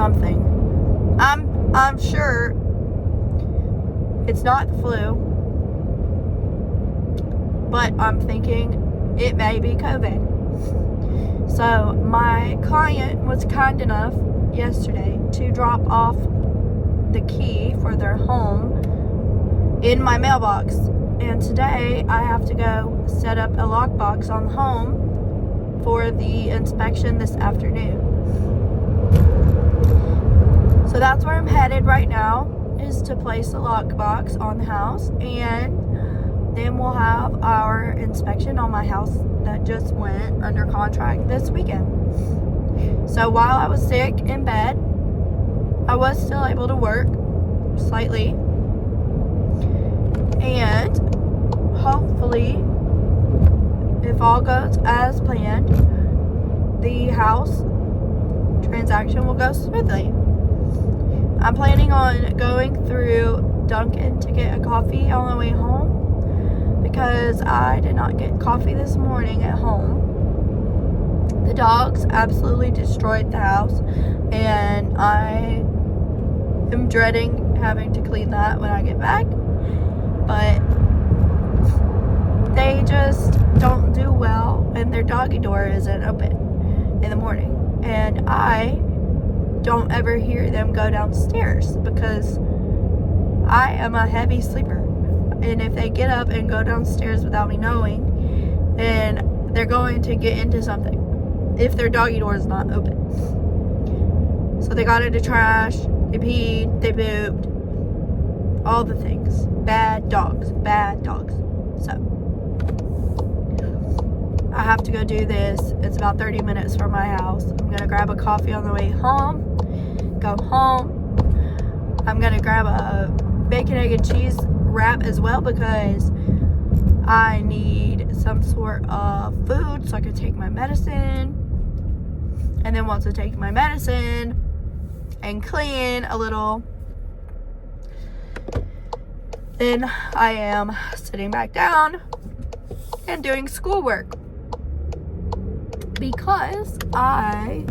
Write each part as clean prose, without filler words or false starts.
something. I'm sure it's not the flu, but I'm thinking it may be COVID. So my client was kind enough yesterday to drop off the key for their home in my mailbox. And today I have to go set up a lockbox on the home for the inspection this afternoon. So that's where I'm headed right now, is to place a lockbox on the house, and then we'll have our inspection on my house that just went under contract this weekend. So while I was sick in bed, I was still able to work slightly, and hopefully, if all goes as planned, the house transaction will go smoothly. I'm planning on going through Dunkin' to get a coffee on the way home because I did not get coffee this morning at home. The dogs absolutely destroyed the house, and I am dreading having to clean that when I get back. But they just don't do well, and their doggy door isn't open in the morning. And I don't ever hear them go downstairs because I am a heavy sleeper. And if they get up and go downstairs without me knowing, then they're going to get into something if their doggy door is not open. So they got into trash, they peed, they pooped, all the things. Bad dogs. So I have to go do this. It's about 30 minutes from my house. I'm gonna grab a coffee on the way home, go home. I'm gonna grab a bacon, egg, and cheese wrap as well because I need some sort of food so I can take my medicine. And then once I take my medicine and clean a little, then I am sitting back down and doing schoolwork because I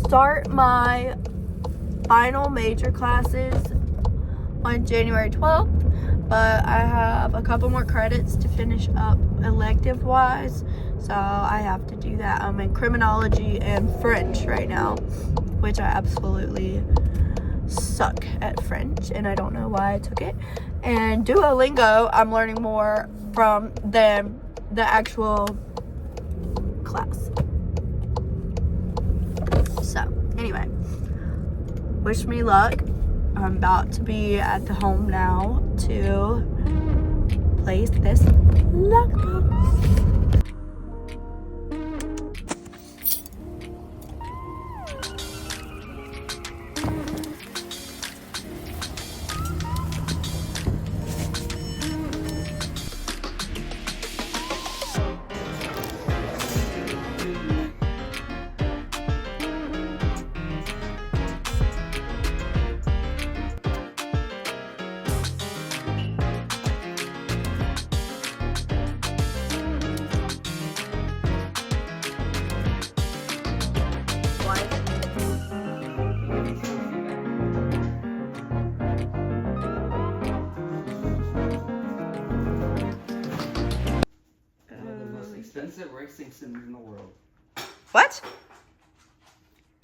start my final major classes on January 12th, but I have a couple more credits to finish up elective wise, so I have to do that. I'm in criminology and French right now, which I absolutely suck at French, and I don't know why I took it. And Duolingo, I'm learning more from than the actual class. So anyway, wish me luck. I'm about to be at the home now to place this lockbox. Expensive racing sims in the world. What?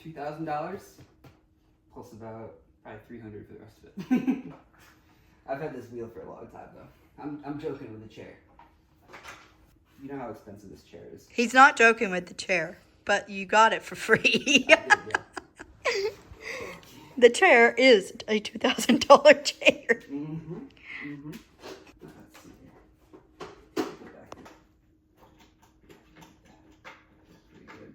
$2,000 plus about probably $300 for the rest of it. I've had this wheel for a long time though. I'm joking with the chair. You know how expensive this chair is. He's not joking with the chair, but you got it for free. I did, yeah. The chair is a $2,000 chair. Mm-hmm. Mm-hmm. Let's see here. Go back here. Pretty good.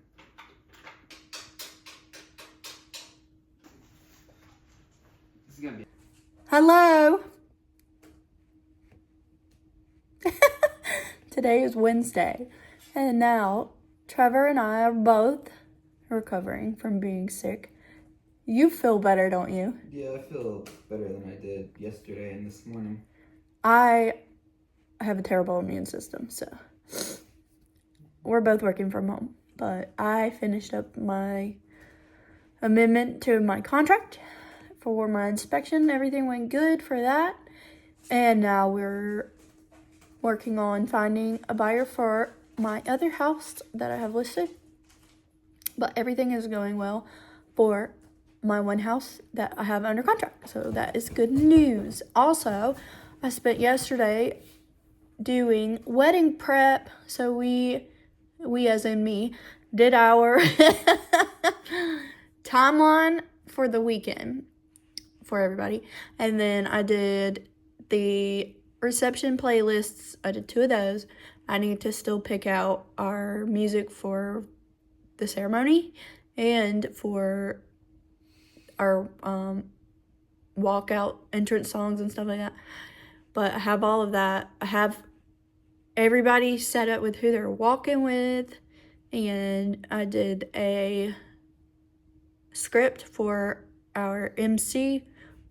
This is gonna be. Hello. Today is Wednesday, and now Trevor and I are both recovering from being sick. You feel better, don't you? Yeah, I feel better than I did yesterday and this morning. I have a terrible immune system, so we're both working from home. But I finished up my amendment to my contract for my inspection. Everything went good for that. And now we're working on finding a buyer for my other house that I have listed. But everything is going well for my one house that I have under contract. So that is good news. Also, I spent yesterday doing wedding prep. So we as in me, did our timeline for the weekend for everybody. And then I did the reception playlists. I did 2 of those. I need to still pick out our music for the ceremony and for our walkout entrance songs and stuff like that. But I have all of that. I have everybody set up with who they're walking with, and I did a script for our MC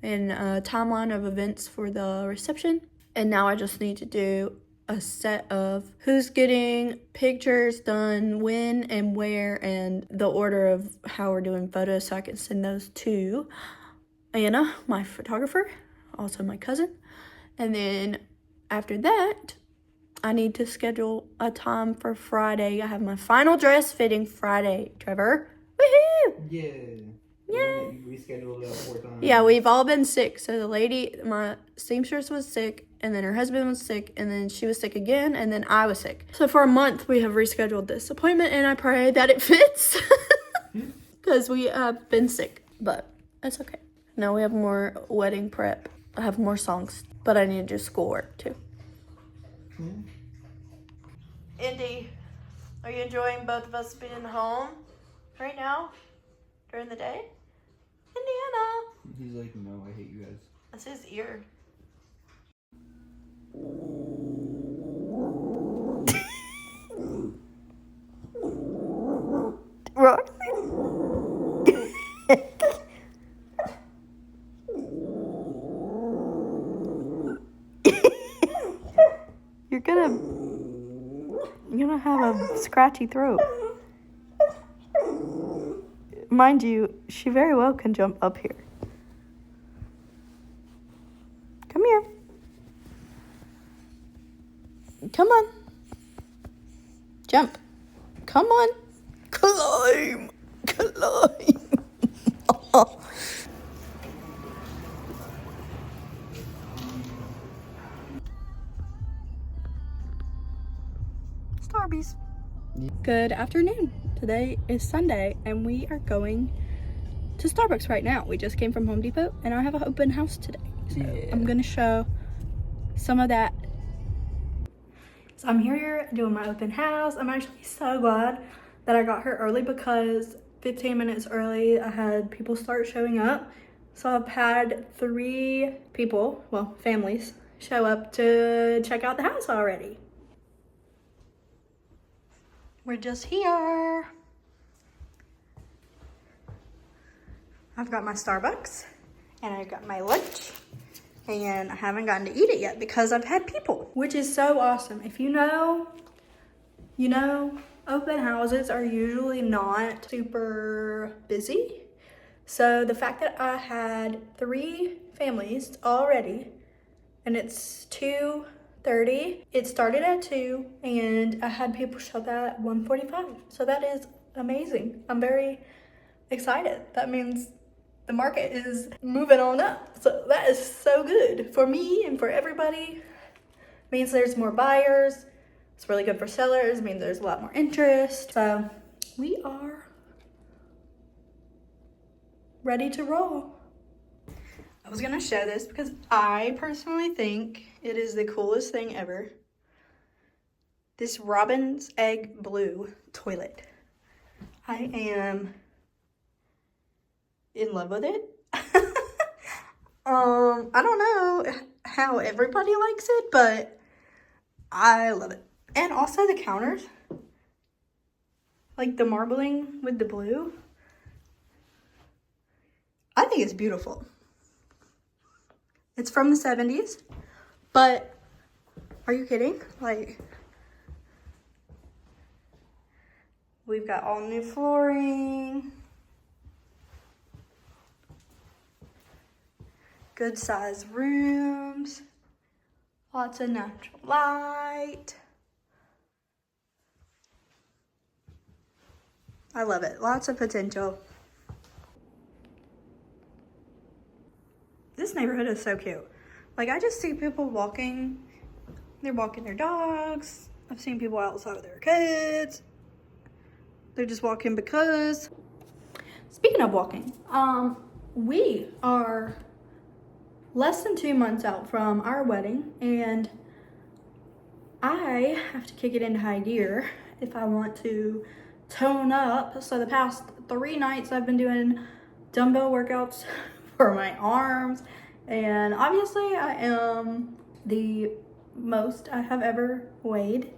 and a timeline of events for the reception. And now I just need to do a set of who's getting pictures done, when and where, and the order of how we're doing photos, so I can send those to Anna, my photographer, also my cousin. And then after that, I need to schedule a time for Friday. I have my final dress fitting Friday, Trevor. Woohoo! Yeah. Yeah. You rescheduled it 4 times. Yeah, we've all been sick. So the lady, my seamstress was sick, and then her husband was sick, and then she was sick again, and then I was sick. So for a month, we have rescheduled this appointment, and I pray that it fits because we have been sick, but it's okay. Now we have more wedding prep. I have more songs, but I need to do schoolwork too. Indy, are you enjoying both of us being home right now during the day? Indiana. He's like, no, I hate you guys. That's his ear. You're gonna have a scratchy throat. Mind you, she very well can jump up here. Come here. Come on. Jump. Come on. Climb. Starbies. Good afternoon. Today is Sunday and we are going to Starbucks right now. We just came from Home Depot and I have an open house today. So I'm gonna show some of that. So I'm here doing my open house. I'm actually so glad that I got here early because 15 minutes early I had people start showing up. So I've had 3 people, well, families, show up to check out the house already. We're just here. I've got my Starbucks and I've got my lunch and I haven't gotten to eat it yet because I've had people, which is so awesome. If you know, open houses are usually not super busy. So the fact that I had 3 families already and it's 2:30, it started at 2 and I had people show up at 1:45. So that is amazing. I'm very excited. That means the market is moving on up. So that is so good for me and for everybody. Means there's more buyers. It's really good for sellers. Means there's a lot more interest. So we are ready to roll. I was gonna show this because I personally think it is the coolest thing ever. This robin's egg blue toilet. I am in love with it. I don't know how everybody likes it, but I love it. And also the counters, like the marbling with the blue. I think it's beautiful. It's from the 70s, but are you kidding? Like, we've got all new flooring. Good sized rooms. Lots of natural light. I love it. Lots of potential. This neighborhood is so cute. Like, I just see people walking. They're walking their dogs. I've seen people outside with their kids. They're just walking because. Speaking of walking, we are less than 2 months out from our wedding, and I have to kick it into high gear if I want to tone up. So the past 3 nights I've been doing dumbbell workouts for my arms, and obviously I am the most I have ever weighed.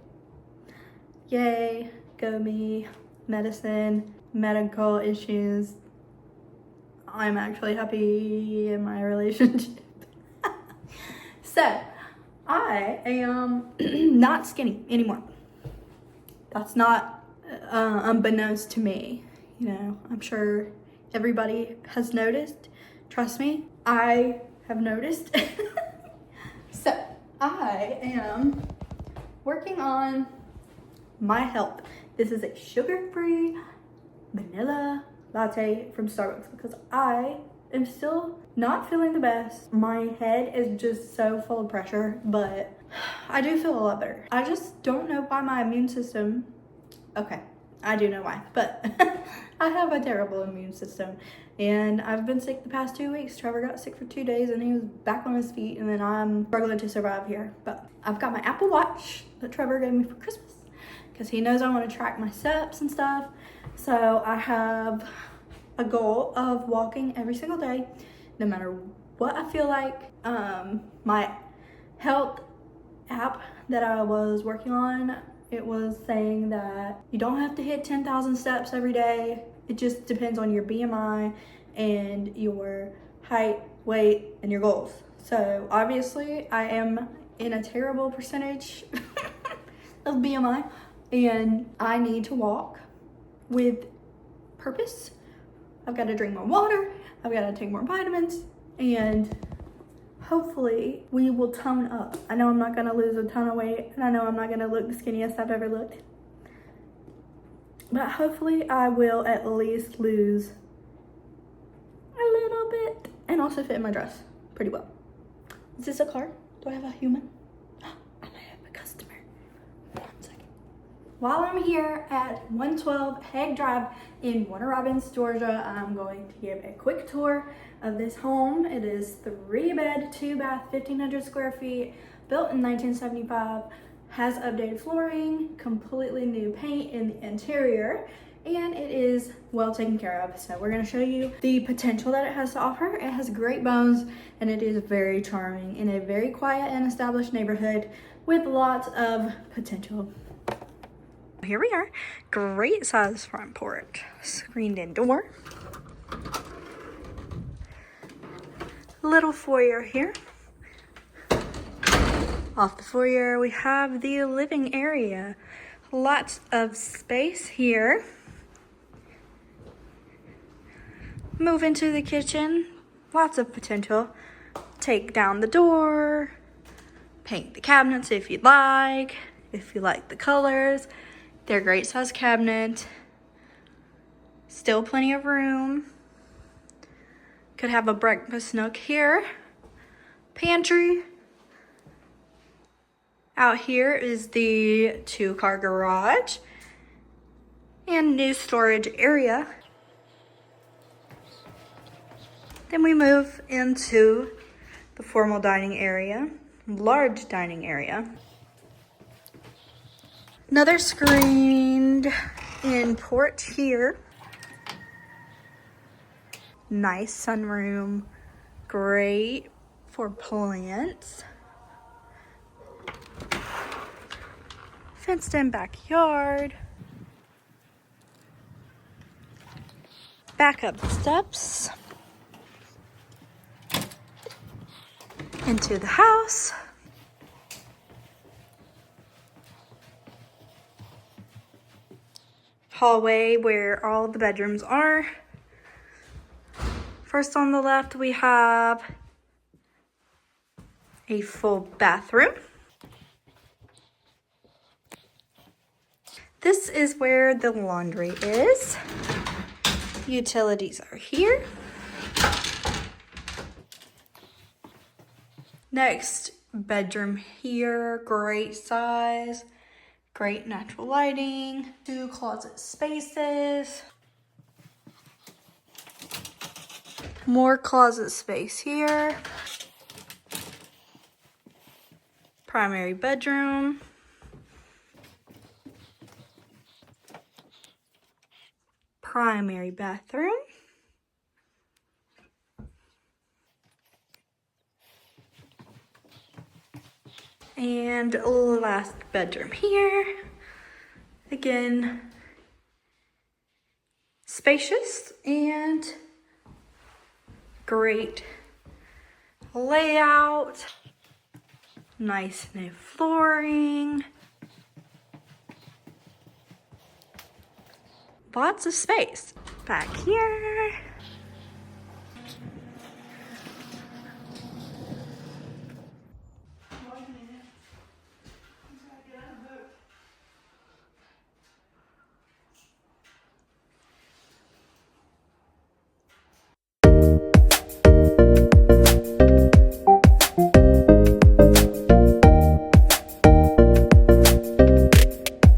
Yay, go me. Medicine, medical issues. I'm actually happy in my relationship. So I am not skinny anymore. That's not unbeknownst to me. You know, I'm sure everybody has noticed. Trust me, I have noticed. So I am working on my health. This is a sugar-free vanilla latte from Starbucks because I am still not feeling the best. My head is just so full of pressure, but I do feel a lot better. I just don't know why my immune system, okay, I do know why, but I have a terrible immune system, and I've been sick the past 2 weeks. Trevor got sick for 2 days and he was back on his feet, and then I'm struggling to survive here. But I've got my Apple Watch that Trevor gave me for Christmas because he knows I want to track my steps and stuff. So I have a goal of walking every single day, no matter what I feel like. My health app that I was working on, it was saying that you don't have to hit 10,000 steps every day. It just depends on your BMI and your height, weight, and your goals. So obviously I am in a terrible percentage of BMI, and I need to walk with purpose. I've got to drink more water. I've got to take more vitamins, and hopefully we will tone up. I know I'm not going to lose a ton of weight, and I know I'm not going to look the skinniest I've ever looked, but hopefully I will at least lose a little bit and also fit in my dress pretty well. Is this a car? Do I have a human? I might have a customer. 1 second. While I'm here at 112 Hague Drive in Warner Robins, Georgia, I'm going to give a quick tour of this home. It is 3-bed, 2-bath, 1,500 square feet, built in 1975, has updated flooring, completely new paint in the interior, and it is well taken care of. So we're going to show you the potential that it has to offer. It has great bones, and it is very charming in a very quiet and established neighborhood with lots of potential. Here we are. Great size front porch, screened in door. Little foyer here. Off the foyer, we have the living area. Lots of space here. Move into the kitchen. Lots of potential. Take down the door. Paint the cabinets if you'd like. If you like the colors. They're great size cabinet. Still plenty of room. Could have a breakfast nook here. Pantry. Out here is the 2-car garage and new storage area. Then we move into the formal dining area, large dining area. Another screened in porch here. Nice sunroom, great for plants. Fenced in backyard. Back up the steps. Into the house. Hallway where all the bedrooms are. First on the left we have A full bathroom. This is where the laundry is. Utilities are here. Next bedroom here, great size, great natural lighting, 2 closet spaces. More closet space here. Primary bedroom. Primary bathroom. And last bedroom here. Again, spacious and great layout. Nice new flooring. Lots of space. Back here.